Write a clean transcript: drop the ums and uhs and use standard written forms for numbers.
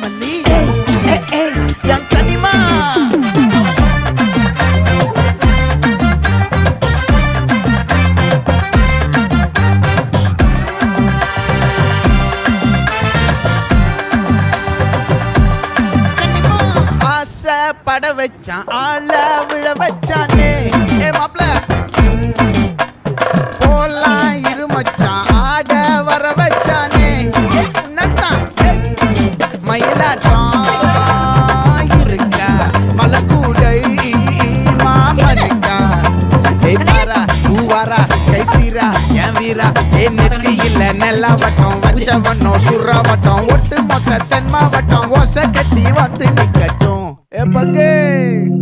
மல்லி என் கனிமா பட வச்சான் ஆள விழ வச்சானே ஏ மாப்ள போலாம் இருமச்சான் ஆட வர வச்சானே உன்னத்தான் மயிலாட்டம் இருக்கா மலக்கூடை மாமனுக்கா ஏய் பாரா பூவாரா கைசீரா என் வீரா ஏ நெத்தி இல்ல நெல்லா வட்டம் வச்ச வண்ணம் சுறா வட்டம் ஒட்டு மொத்த தென் மாவட்டம் ஓசை கட்டி வந்து நிக்கட்டும். É pra quem?